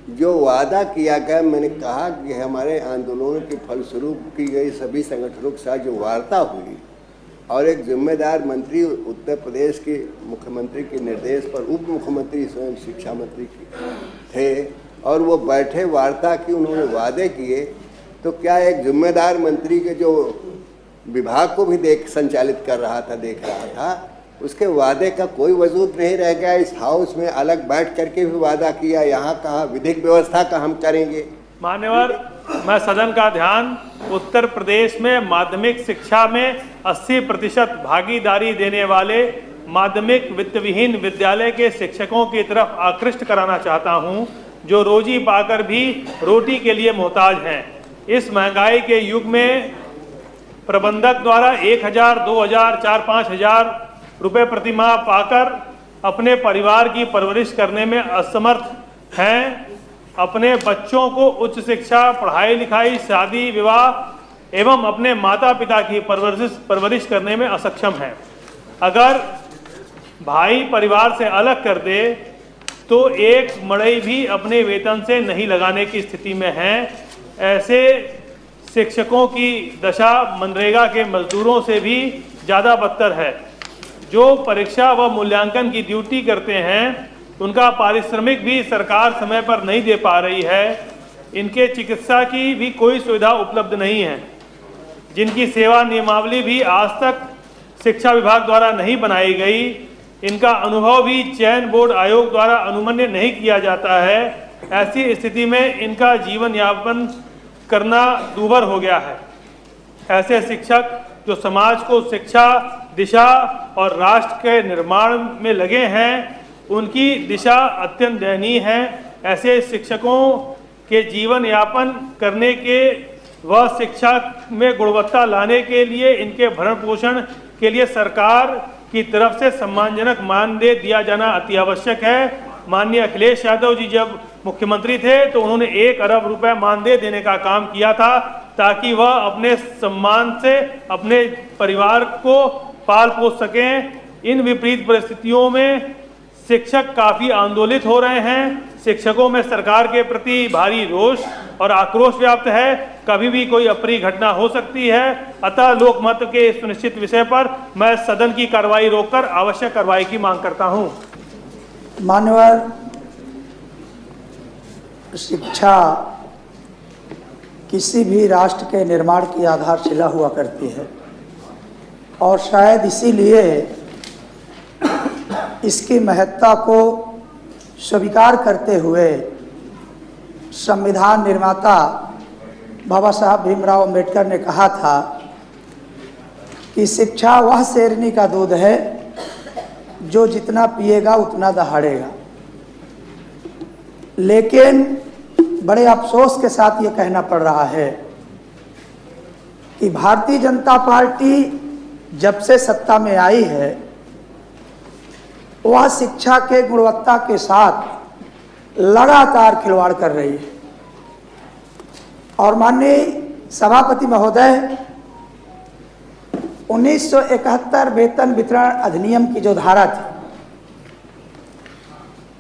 जो वादा किया गया, मैंने कहा कि हमारे आंदोलनों के फलस्वरूप की गई सभी संगठनों के साथ जो वार्ता हुई और एक जिम्मेदार मंत्री उत्तर प्रदेश के मुख्यमंत्री के निर्देश पर उप मुख्यमंत्री स्वयं शिक्षा मंत्री थे और वो बैठे वार्ता की, उन्होंने वादे किए, तो क्या एक जिम्मेदार मंत्री के जो विभाग को भी संचालित कर रहा था, देख रहा था, उसके वादे का कोई वजूद नहीं रह गया। इस हाउस में अलग बैठ करके भी वादा किया, यहाँ कहा विधिक व्यवस्था का हम करेंगे। मान्यवर, मैं सदन का ध्यान उत्तर प्रदेश में माध्यमिक शिक्षा में 80% भागीदारी देने वाले माध्यमिक वित्तविहीन विद्यालय के शिक्षकों की तरफ आकृष्ट कराना चाहता हूं, जो रोजी पाकर भी रोटी के लिए मोहताज हैं। इस महंगाई के युग में प्रबंधक द्वारा 1000, 2000, 4-5 रुपए प्रतिमाह पाकर अपने परिवार की परवरिश करने में असमर्थ हैं, अपने बच्चों को उच्च शिक्षा, पढ़ाई लिखाई, शादी विवाह एवं अपने माता पिता की परवरिश करने में असक्षम हैं। अगर भाई परिवार से अलग कर दे तो एक मड़ई भी अपने वेतन से नहीं लगाने की स्थिति में हैं। ऐसे शिक्षकों की दशा मनरेगा के मजदूरों से भी ज़्यादा बदतर है। जो परीक्षा व मूल्यांकन की ड्यूटी करते हैं उनका पारिश्रमिक भी सरकार समय पर नहीं दे पा रही है। इनके चिकित्सा की भी कोई सुविधा उपलब्ध नहीं है, जिनकी सेवा नियमावली भी आज तक शिक्षा विभाग द्वारा नहीं बनाई गई। इनका अनुभव भी चयन बोर्ड आयोग द्वारा अनुमन्य नहीं किया जाता है। ऐसी स्थिति में इनका जीवन यापन करना दूभर हो गया है। ऐसे शिक्षक जो समाज को शिक्षा, दिशा और राष्ट्र के निर्माण में लगे हैं, उनकी दिशा अत्यंत दयनीय है। ऐसे शिक्षकों के जीवन यापन करने के व शिक्षा में गुणवत्ता लाने के लिए, इनके भरण पोषण के लिए सरकार की तरफ से सम्मानजनक मानदेय दिया जाना अति आवश्यक है। माननीय अखिलेश यादव जी जब मुख्यमंत्री थे तो उन्होंने 1 अरब रुपए मानदेय देने का काम किया था, ताकि वह अपने सम्मान से अपने परिवार को पाल पोस सकें। इन विपरीत परिस्थितियों में शिक्षक काफ़ी आंदोलित हो रहे हैं। शिक्षकों में सरकार के प्रति भारी रोष और आक्रोश व्याप्त है। कभी भी कोई अप्रिय घटना हो सकती है। अतः लोकमत के इस सुनिश्चित विषय पर मैं सदन की कार्रवाई रोककर आवश्यक कार्रवाई की मांग करता हूं। मान्यवर, शिक्षा किसी भी राष्ट्र के निर्माण की आधारशिला हुआ करती है और शायद इसीलिए इसकी महत्ता को स्वीकार करते हुए संविधान निर्माता बाबा साहब भीमराव अंबेडकर ने कहा था कि शिक्षा वह शेरनी का दूध है जो जितना पिएगा उतना दहाड़ेगा। लेकिन बड़े अफसोस के साथ ये कहना पड़ रहा है कि भारतीय जनता पार्टी जब से सत्ता में आई है, वह शिक्षा के गुणवत्ता के साथ लगातार खिलवाड़ कर रही है। और माननीय सभापति महोदय, 1971 वेतन वितरण अधिनियम की जो धारा थी,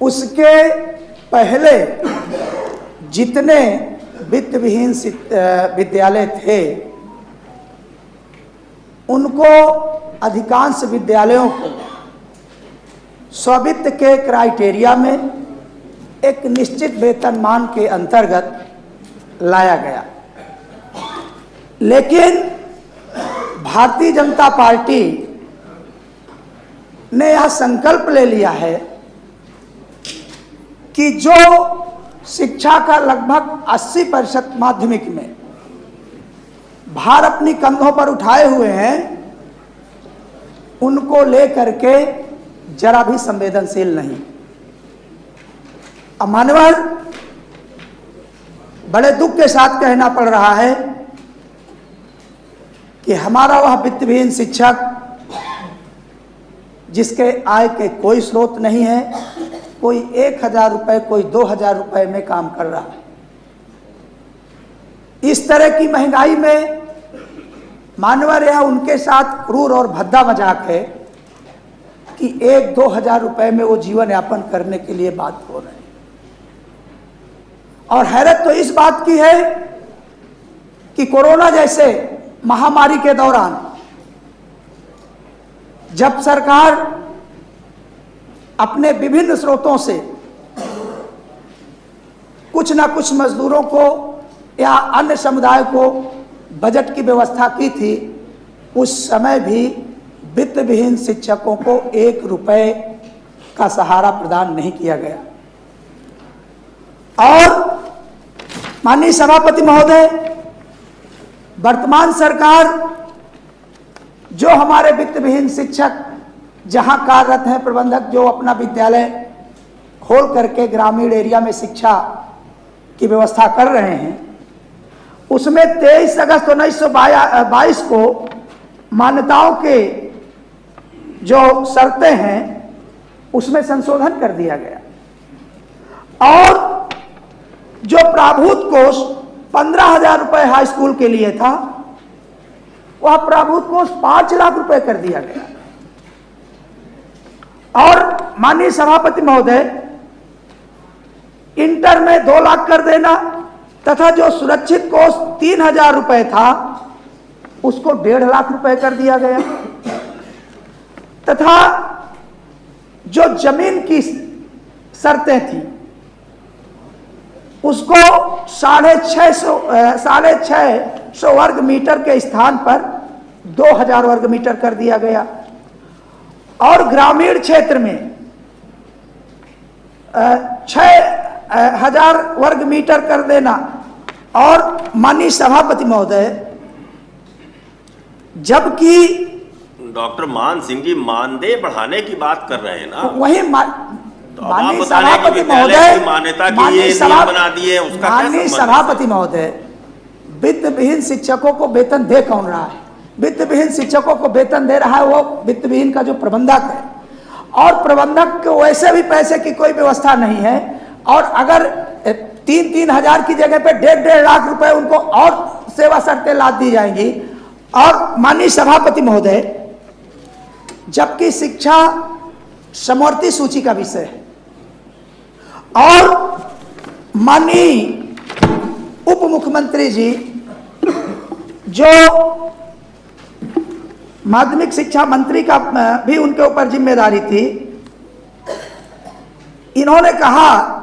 उसके पहले जितने वित्तविहीन विद्यालय थे, उनको अधिकांश विद्यालयों को स्ववित्त के क्राइटेरिया में एक निश्चित वेतनमान के अंतर्गत लाया गया। लेकिन भारतीय जनता पार्टी ने यह संकल्प ले लिया है कि जो शिक्षा का लगभग 80% माध्यमिक में भार अपनी कंधों पर उठाए हुए हैं, उनको लेकर के जरा भी संवेदनशील नहीं। अब मानवर, बड़े दुख के साथ कहना पड़ रहा है कि हमारा वह वित्तविहीन शिक्षक जिसके आय के कोई स्रोत नहीं है, कोई 1000 रुपए, कोई 2000 रुपए में काम कर रहा है। इस तरह की महंगाई में मानवर, यह उनके साथ क्रूर और भद्दा मजाक है कि 1-2 हजार रुपए में वो जीवन यापन करने के लिए बात हो रहे हैं। और हैरत तो इस बात की है कि कोरोना जैसे महामारी के दौरान जब सरकार अपने विभिन्न स्रोतों से कुछ ना कुछ मजदूरों को या अन्य समुदाय को बजट की व्यवस्था की थी, उस समय भी वित्त विहीन शिक्षकों को 1 रुपए का सहारा प्रदान नहीं किया गया। और माननीय सभापति महोदय, वर्तमान सरकार जो हमारे वित्त विहीन शिक्षक जहां कार्यरत हैं, प्रबंधक जो अपना विद्यालय खोल करके ग्रामीण एरिया में शिक्षा की व्यवस्था कर रहे हैं, उसमें 23 अगस्त 1922 को मान्यताओं के जो शर्तें हैं उसमें संशोधन कर दिया गया और जो प्राभूत कोष 15,000 रुपए हाई स्कूल के लिए था, वह प्राभूत कोष 5 लाख रुपए कर दिया गया। और माननीय सभापति महोदय, इंटर में 2 लाख कर देना तथा जो सुरक्षित कोष 3,000 रुपए था उसको 1.5 लाख रुपए कर दिया गया तथा जो जमीन की शर्तें थी उसको 650 वर्ग मीटर के स्थान पर 2,000 वर्ग मीटर कर दिया गया और ग्रामीण क्षेत्र में 6,000 वर्ग मीटर कर देना। और माननीय सभापति महोदय, जबकि डॉक्टर मान सिंह जी मानदेय बढ़ाने की बात कर रहे हैं ना, वही माननीय सभापति महोदय मान्यता की ये नियम बना दिए, उसका माननीय सभापति महोदय, वित्त विहीन शिक्षकों को वेतन दे कौन रहा है? वित्त विहीन शिक्षकों को वेतन दे रहा है वो वित्त विहीन का जो प्रबंधक है, और प्रबंधक को वैसे भी पैसे की कोई व्यवस्था नहीं है। और अगर 3-3 हजार की जगह पे 1.5 लाख रुपए उनको और सेवा शर्तें लाद दी जाएंगी। और माननीय सभापति महोदय, जबकि शिक्षा समवर्ती सूची का विषय है और माननीय उप मुख्यमंत्री जी जो माध्यमिक शिक्षा मंत्री का भी उनके ऊपर जिम्मेदारी थी, इन्होंने कहा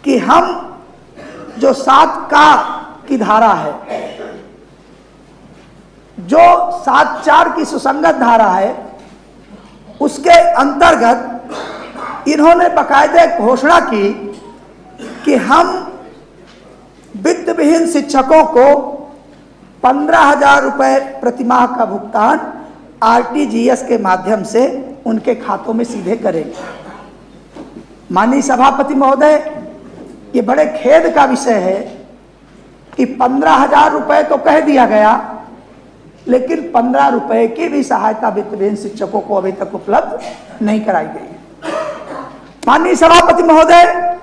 कि हम जो 7 का की धारा है, जो 7(4) की सुसंगत धारा है, उसके अंतर्गत इन्होंने बाकायदे घोषणा की कि हम वित्त विहीन शिक्षकों को 15,000 रुपए प्रतिमाह का भुगतान RTGS के माध्यम से उनके खातों में सीधे करेंगे। माननीय सभापति महोदय, ये बड़े खेद का विषय है कि 15,000 रुपए तो कह दिया गया, लेकिन 15 रुपए की भी सहायता वित्त विहीन शिक्षकों को अभी तक उपलब्ध नहीं कराई गई। माननीय सभापति महोदय,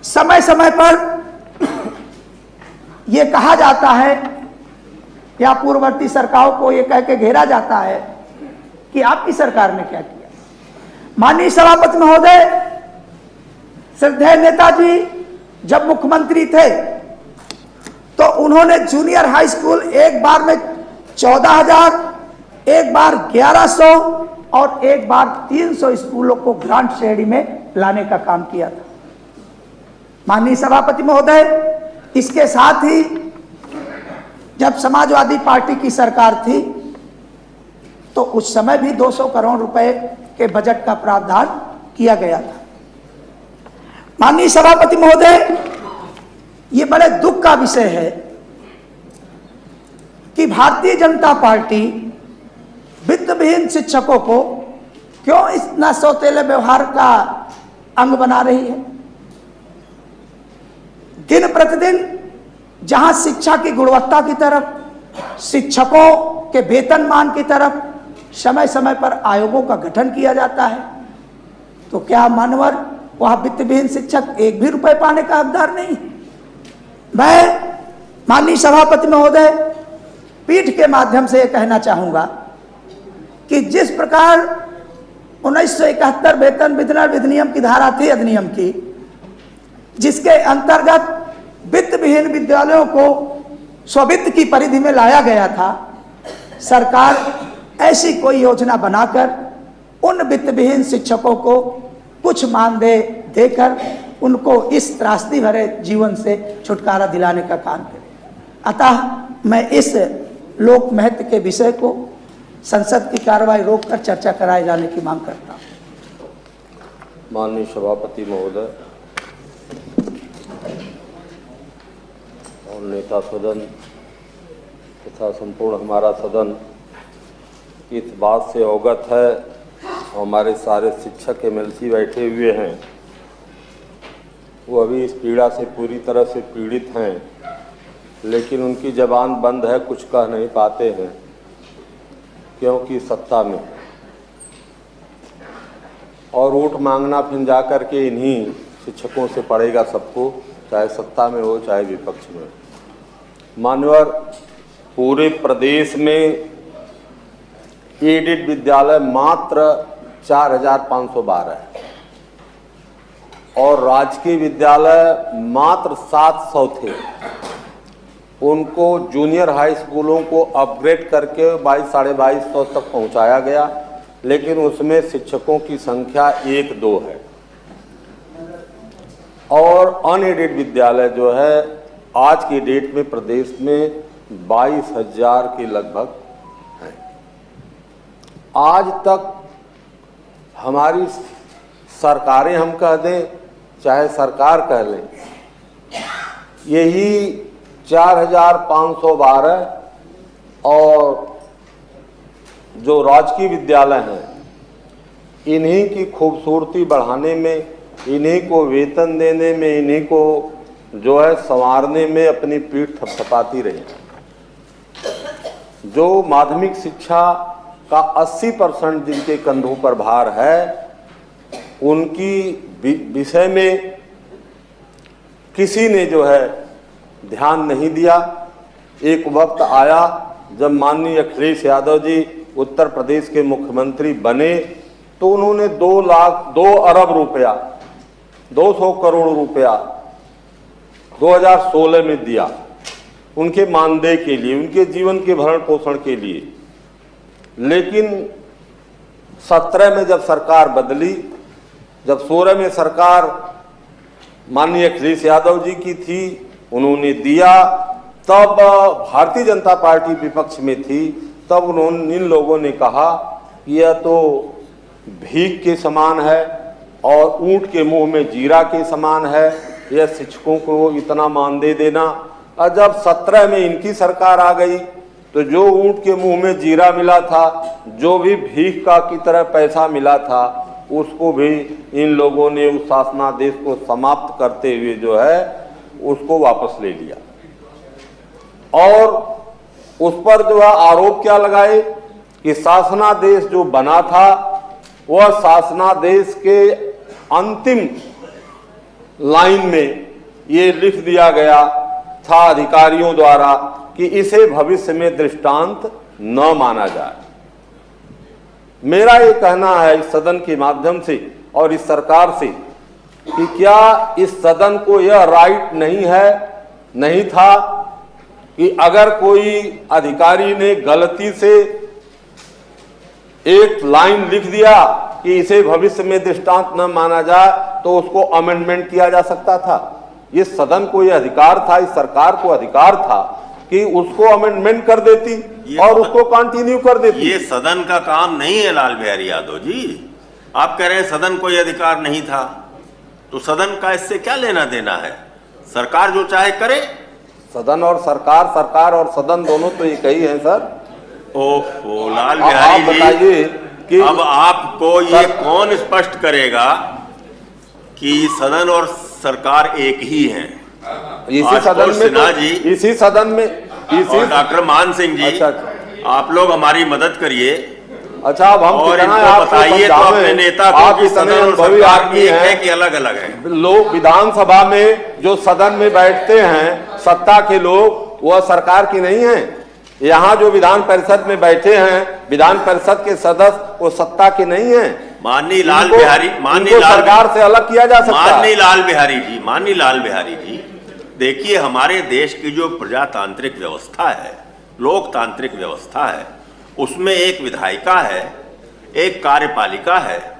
समय समय पर यह कहा जाता है या पूर्ववर्ती सरकारों को यह कह के घेरा जाता है कि आपकी सरकार ने क्या किया। माननीय सभापति महोदय, श्रद्धेय नेताजी जब मुख्यमंत्री थे तो उन्होंने जूनियर हाई स्कूल एक बार में 14,000, एक बार 1,100 और एक बार 300 स्कूलों को ग्रांट श्रेणी में लाने का काम किया था। माननीय सभापति महोदय, इसके साथ ही जब समाजवादी पार्टी की सरकार थी तो उस समय भी 200 करोड़ रुपए के बजट का प्रावधान किया गया था। माननीय सभापति महोदय, ये बड़े दुख का विषय है कि भारतीय जनता पार्टी वित्त विहीन शिक्षकों को क्यों इतना सौतेले व्यवहार का अंग बना रही है। दिन प्रतिदिन जहां शिक्षा की गुणवत्ता की तरफ, शिक्षकों के वेतनमान की तरफ समय समय पर आयोगों का गठन किया जाता है, तो क्या मानवर वह वित्त विहीन शिक्षक 1 भी रुपए पाने का हकदार नहीं? मैं माननीय सभापति महोदय, पीठ के माध्यम से यह कहना चाहूंगा कि जिस प्रकार 1971 वेतन वितरण विधिनियम की धारा थी अधिनियम की, जिसके अंतर्गत वित्त विहीन विद्यालयों को स्ववित्त की परिधि में लाया गया था, सरकार ऐसी कोई योजना बनाकर उन वित्त विहीन शिक्षकों को कुछ मानदेय देकर उनको इस त्रासदी भरे जीवन से छुटकारा दिलाने का काम करे। अतः मैं इस लोक महत्व के विषय को संसद की कार्रवाई रोककर चर्चा कराए जाने की मांग करता हूँ। माननीय सभापति महोदय और नेता सदन तथा संपूर्ण हमारा सदन इस बात से अवगत है, हमारे सारे शिक्षक एमएलसी बैठे हुए हैं, वो अभी इस पीड़ा से पूरी तरह से पीड़ित हैं, लेकिन उनकी जबान बंद है, कुछ कह नहीं पाते हैं, क्योंकि सत्ता में और वोट मांगना फिर जा कर के इन्हीं शिक्षकों से पड़ेगा सबको, चाहे सत्ता में हो चाहे विपक्ष में। मान्यवर, पूरे प्रदेश में एडेड विद्यालय मात्र 4,512 है और राजकीय विद्यालय मात्र 700 थे। उनको जूनियर हाई स्कूलों को अपग्रेड करके 22,500 तक पहुंचाया गया, लेकिन उसमें शिक्षकों की संख्या 1-2 है और अनएडेड विद्यालय जो है आज की डेट में प्रदेश में 22,000 के लगभग हैं। आज तक हमारी सरकारें हम कह दें चाहे सरकार कह लें, यही 4,512 और जो राजकीय विद्यालय हैं इन्हीं की खूबसूरती बढ़ाने में, इन्हीं को वेतन देने में, इन्हीं को जो है संवारने में अपनी पीठ थपथपाती रही। जो माध्यमिक शिक्षा का 80% जिनके कंधों पर भार है, उनकी विषय में किसी ने जो है ध्यान नहीं दिया। एक वक्त आया जब माननीय अखिलेश यादव जी उत्तर प्रदेश के मुख्यमंत्री बने तो उन्होंने 2 अरब रुपया 200 करोड़ रुपया 2016 में दिया उनके मानदेय के लिए, उनके जीवन के भरण पोषण के लिए। लेकिन 17 में जब सरकार बदली, जब 16 में सरकार माननीय अखिलेश यादव जी की थी, उन्होंने दिया, तब भारतीय जनता पार्टी विपक्ष में थी, तब उन्होंने इन लोगों ने कहा कि यह तो भीख के समान है और ऊंट के मुंह में जीरा के समान है, यह शिक्षकों को इतना मानदेय देना। और जब 17 में इनकी सरकार आ गई तो जो ऊंट के मुंह में जीरा मिला था, जो भी भीख का की तरह पैसा मिला था, उसको भी इन लोगों ने उस शासनादेश को समाप्त करते हुए जो है उसको वापस ले लिया। और उस पर जो है आरोप क्या लगाए कि शासनादेश जो बना था वह शासनादेश के अंतिम लाइन में ये लिख दिया गया था अधिकारियों द्वारा कि इसे भविष्य में दृष्टांत न माना जाए। मेरा ये कहना है इस सदन के माध्यम से और इस सरकार से कि क्या इस सदन को यह राइट नहीं था कि अगर कोई अधिकारी ने गलती से एक लाइन लिख दिया कि इसे भविष्य में दृष्टांत न माना जाए तो उसको अमेंडमेंट किया जा सकता था। इस सदन को यह अधिकार था, इस सरकार को अधिकार था कि उसको अमेंडमेंट कर देती और उसको कंटिन्यू कर देती। ये सदन का काम नहीं है लाल बिहारी यादव जी। आप कह रहे हैं सदन को यह अधिकार नहीं था, तो सदन का इससे क्या लेना देना है? सरकार जो चाहे करे। सदन और सरकार, सरकार और सदन दोनों तो एक ही है सर। ओहो लाल बिहारी जी, बताइए कि अब आपको ये कौन स्पष्ट करेगा कि सदन और सरकार एक ही है? इसी सदन में सिन्हा जी, इसी सदन में और डॉक्टर मान सिंह जी, अच्छा, आप लोग हमारी मदद करिए। अच्छा, अब हम और इनको बताइए तो अपने नेता को कि सदन और सरकार एक है कि अलग अलग है। लोग विधानसभा में जो सदन में बैठते हैं सत्ता के लोग, वह सरकार की नहीं है। यहाँ जो विधान परिषद में बैठे हैं, विधान परिषद के सदस्य वो सत्ता के नहीं हैं। माननीय लाल इनको- बिहारी इनको सरकार से अलग किया जा सकता है। माननीय लाल बिहारी जी, देखिए हमारे देश की जो प्रजातांत्रिक व्यवस्था है, लोकतांत्रिक व्यवस्था है, उसमें एक विधायिका है, एक कार्यपालिका है,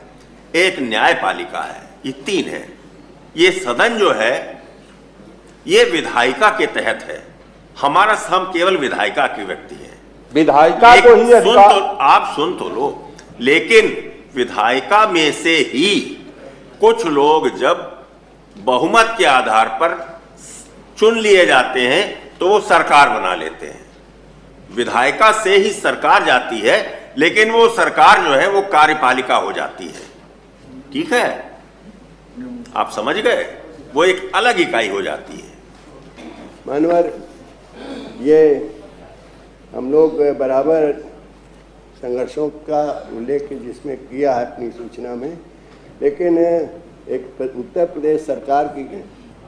एक न्यायपालिका है, ये तीन है। ये सदन जो है ये विधायिका के तहत है। हम केवल विधायिका के व्यक्ति हैं। विधायिका को ही अधिकार, आप सुन तो लो, लेकिन विधायिका में से ही कुछ लोग जब बहुमत के आधार पर चुन लिए जाते हैं तो वो सरकार बना लेते हैं। विधायिका से ही सरकार जाती है, लेकिन वो सरकार जो है वो कार्यपालिका हो जाती है। ठीक है, आप समझ गए, वो एक अलग इकाई हो जाती है। मानवर, ये हम लोग बराबर संघर्षों का उल्लेख जिसमें किया है अपनी सूचना में, लेकिन एक उत्तर प्रदेश सरकार की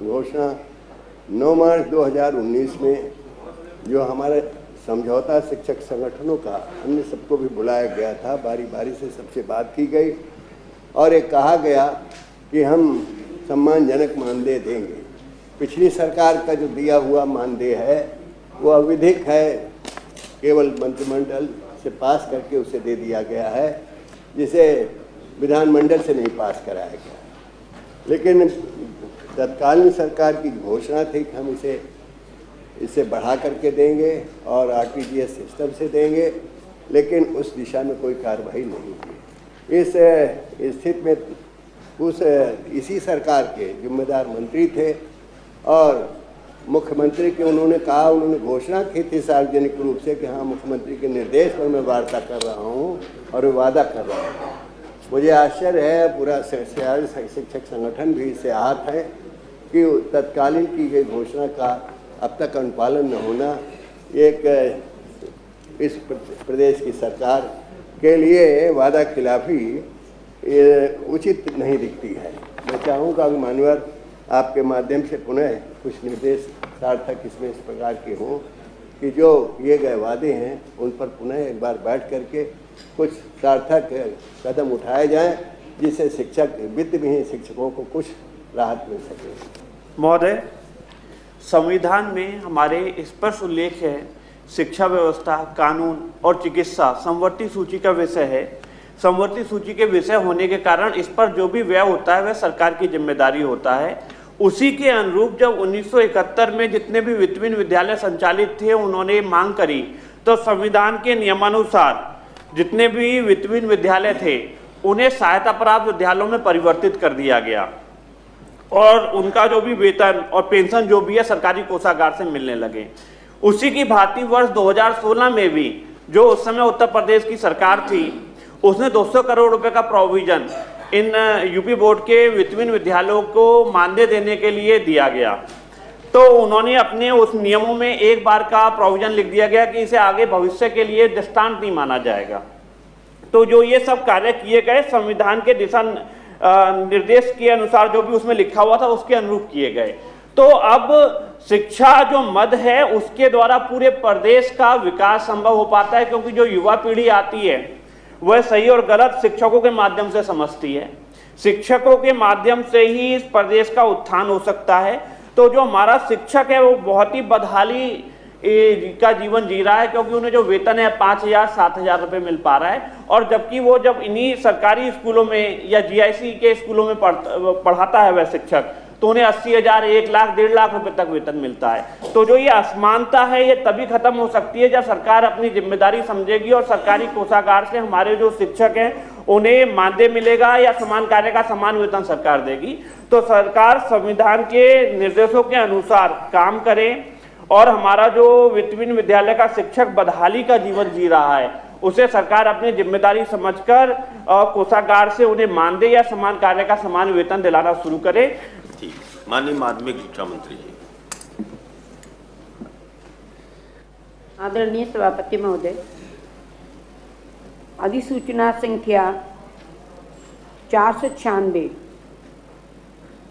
घोषणा 9 मार्च 2019 में जो हमारे समझौता शिक्षक संगठनों का अन्य सबको भी बुलाया गया था, बारी बारी से सबसे बात की गई और एक कहा गया कि हम सम्मानजनक मानदेय देंगे। पिछली सरकार का जो दिया हुआ मानदेय है वो अविधिक है, केवल मंत्रिमंडल से पास करके उसे दे दिया गया है, जिसे विधानमंडल से नहीं पास कराया गया। लेकिन तत्कालीन सरकार की घोषणा थी कि हम इसे बढ़ा करके देंगे और आरटीजीएस सिस्टम से देंगे, लेकिन उस दिशा में कोई कार्रवाई नहीं हुई। इस स्थिति में इसी सरकार के जिम्मेदार मंत्री थे और मुख्यमंत्री के उन्होंने घोषणा की थी सार्वजनिक रूप से कि हाँ, मुख्यमंत्री के निर्देश पर मैं वार्ता कर रहा हूँ और वादा कर रहा हूँ। मुझे आश्चर्य है, पूरा शिक्षक संगठन भी इससे आहत है कि तत्कालीन की गई घोषणा का अब तक अनुपालन न होना एक इस प्रदेश की सरकार के लिए वादा खिलाफी उचित नहीं दिखती है। मैं चाहूँगा कि मानवर आपके माध्यम से पुनः कुछ निर्देश सार्थक इसमें इस प्रकार के हों कि जो किए गए वादे हैं उन पर पुनः एक बार बैठ करके कुछ सार्थक कदम उठाए जाएं, जिससे शिक्षक वित्तविहीन शिक्षकों को कुछ राहत मिल सके। महोदय, संविधान में हमारे स्पष्ट उल्लेख है, शिक्षा व्यवस्था, कानून और चिकित्सा समवर्ती सूची का विषय है। समवर्ती सूची के विषय होने के कारण इस पर जो भी व्यय होता है वह सरकार की जिम्मेदारी होता है। उसी के अनुरूप जब 1971 में जितने भी वित्तहीन विद्यालय संचालित थे उन्होंने मांग करी तो संविधान के नियमानुसार जितने भी वित्तहीन विद्यालय थे उन्हें सहायता प्राप्त विद्यालयों में परिवर्तित कर दिया गया और उनका जो भी वेतन और पेंशन जो भी है सरकारी कोषागार से मिलने लगे। उसी की भांति वर्ष 2016 में भी जो उस समय उत्तर प्रदेश की सरकार थी उसने 200 करोड़ रुपए का प्रोविजन इन यूपी बोर्ड के वित्तहीन विद्यालयों को मानदेय देने के लिए दिया गया। तो उन्होंने अपने उस नियमों में एक बार का प्रोविजन लिख दिया गया कि इसे आगे भविष्य के लिए दृष्टांत नहीं माना जाएगा। तो जो ये सब कार्य किए गए संविधान के दिशा निर्देश के अनुसार जो भी उसमें लिखा हुआ था उसके अनुरूप किए गए। तो अब शिक्षा जो मद है उसके द्वारा पूरे प्रदेश का विकास संभव हो पाता है, क्योंकि जो युवा पीढ़ी आती है वह सही और गलत शिक्षकों के माध्यम से समझती है। शिक्षकों के माध्यम से ही इस प्रदेश का उत्थान हो सकता है। तो जो हमारा शिक्षक है वो बहुत ही बदहाली का जीवन जी रहा है, क्योंकि उन्हें जो वेतन है 5,000-7,000 रुपये मिल पा रहा है, और जबकि वो जब इन्हीं सरकारी स्कूलों में या जीआईसी के स्कूलों में पढ़ाता है वह शिक्षक तो उन्हें 80,000, 1 लाख, 1.5 लाख रुपए तक वेतन मिलता है। तो जो ये असमानता है ये तभी खत्म हो सकती है जब सरकार अपनी जिम्मेदारी समझेगी और सरकारी कोषागार से हमारे जो शिक्षक हैं उन्हें मानदेय मिलेगा या समान कार्य का समान वेतन सरकार देगी। तो सरकार संविधान के निर्देशों के अनुसार काम करे और हमारा जो वित्तहीन विद्यालय का शिक्षक बदहाली का जीवन जी रहा है उसे सरकार अपनी जिम्मेदारी समझकर कोषागार से उन्हें मानदेय या समान कार्य का समान वेतन दिलाना शुरू करे। माननीय माध्यमिक शिक्षा मंत्री जी। आदरणीय सभापति महोदय, अधिसूचना संख्या 496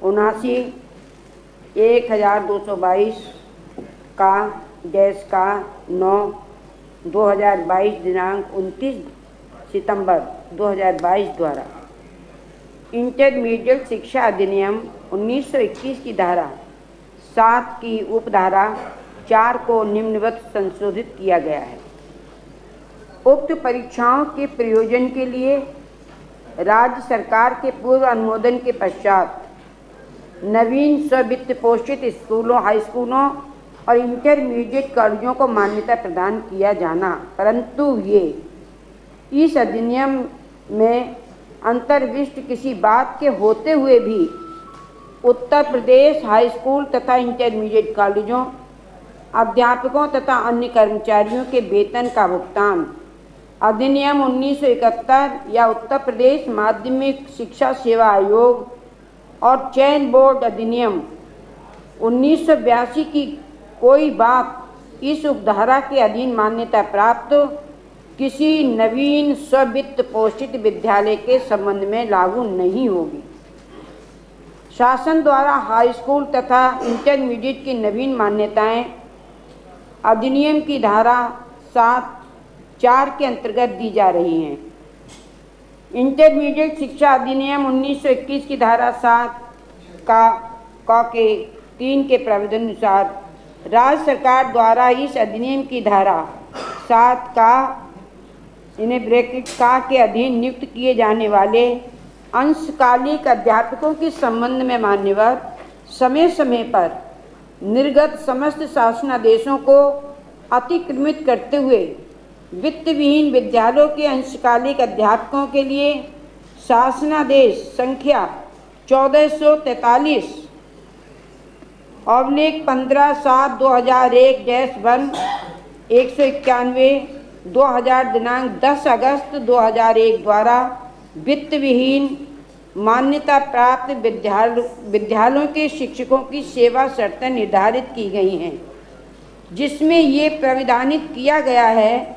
79/1222 का 9 2022 दिनांक 29 सितंबर 2022 द्वारा इंटरमीडिएट शिक्षा अधिनियम 1921 की धारा 7 की उपधारा 4 को निम्नवत संशोधित किया गया है। उक्त परीक्षाओं के प्रयोजन के लिए राज्य सरकार के पूर्व अनुमोदन के पश्चात नवीन स्वित्त पोषित स्कूलों, हाई स्कूलों और इंटरमीडिएट कॉलेजों को मान्यता प्रदान किया जाना, परंतु ये इस अधिनियम में अंतर्विष्ट किसी बात के होते हुए भी उत्तर प्रदेश हाई स्कूल तथा इंटरमीडिएट कॉलेजों, अध्यापकों तथा अन्य कर्मचारियों के वेतन का भुगतान अधिनियम 1971 या उत्तर प्रदेश माध्यमिक शिक्षा सेवा आयोग और चयन बोर्ड अधिनियम 1982 की कोई बात इस उपधारा के अधीन मान्यता प्राप्त किसी नवीन स्वित्त पोषित विद्यालय के संबंध में लागू नहीं होगी। शासन द्वारा हाई स्कूल तथा इंटरमीडिएट की नवीन मान्यताएं अधिनियम की धारा 7(4) के अंतर्गत दी जा रही हैं। इंटरमीडिएट शिक्षा अधिनियम 1921 की धारा 7 का के 3 के प्रावधान अनुसार राज्य सरकार द्वारा इस अधिनियम की धारा 7 का इन्हें ब्रैकेट का के अधीन नियुक्त किए जाने वाले अंशकालिक अध्यापकों के संबंध में मान्यवर समय समय पर निर्गत समस्त शासनादेशों को अतिक्रमित करते हुए वित्त विहीन विद्यालयों के अंशकालिक अध्यापकों के लिए शासनादेश संख्या 1443 15/7/2001-1 191 2000 दिनांक 10 अगस्त 2001 द्वारा वित्त विहीन मान्यता प्राप्त विद्यालयों के शिक्षकों की सेवा शर्तें निर्धारित की गई हैं, जिसमें ये प्राविधानित किया गया है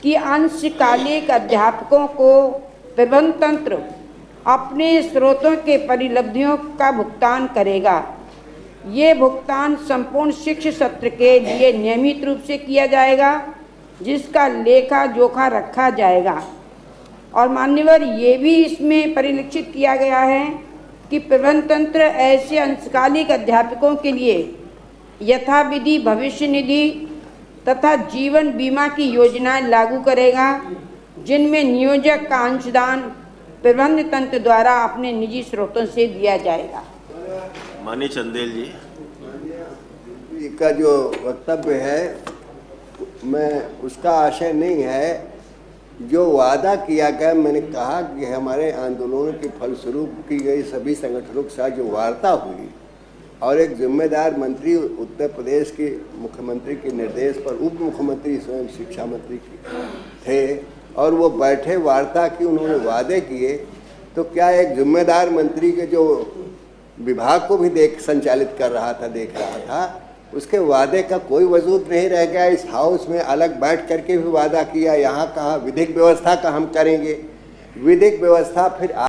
कि अंशकालिक अध्यापकों को प्रबंध तंत्र अपने स्रोतों के परिलब्धियों का भुगतान करेगा। ये भुगतान संपूर्ण शिक्षा सत्र के लिए नियमित रूप से किया जाएगा, जिसका लेखा जोखा रखा जाएगा। और मान्यवर ये भी इसमें परिलक्षित किया गया है कि प्रबंध तंत्र ऐसे अंशकालिक अध्यापकों के लिए यथाविधि भविष्य निधि तथा जीवन बीमा की योजनाएं लागू करेगा, जिनमें नियोजक का अंशदान प्रबंध तंत्र द्वारा अपने निजी स्रोतों से दिया जाएगा। माननीय चंदेल जी, का जो वक्तव्य है मैं उसका आशय नहीं है। जो वादा किया गया, मैंने कहा कि हमारे आंदोलनों के फलस्वरूप की गई सभी संगठनों के साथ जो वार्ता हुई और एक जिम्मेदार मंत्री उत्तर प्रदेश के मुख्यमंत्री के निर्देश पर उप मुख्यमंत्री स्वयं शिक्षा मंत्री थे और वो बैठे वार्ता की, उन्होंने वादे किए, तो क्या एक जिम्मेदार मंत्री के जो विभाग को भी संचालित कर रहा था, देख रहा था, उसके वादे का कोई वजूद नहीं रह गया। इस हाउस में अलग बैठ करके भी वादा किया, यहाँ कहा विधिक व्यवस्था का हम करेंगे। विधिक व्यवस्था फिर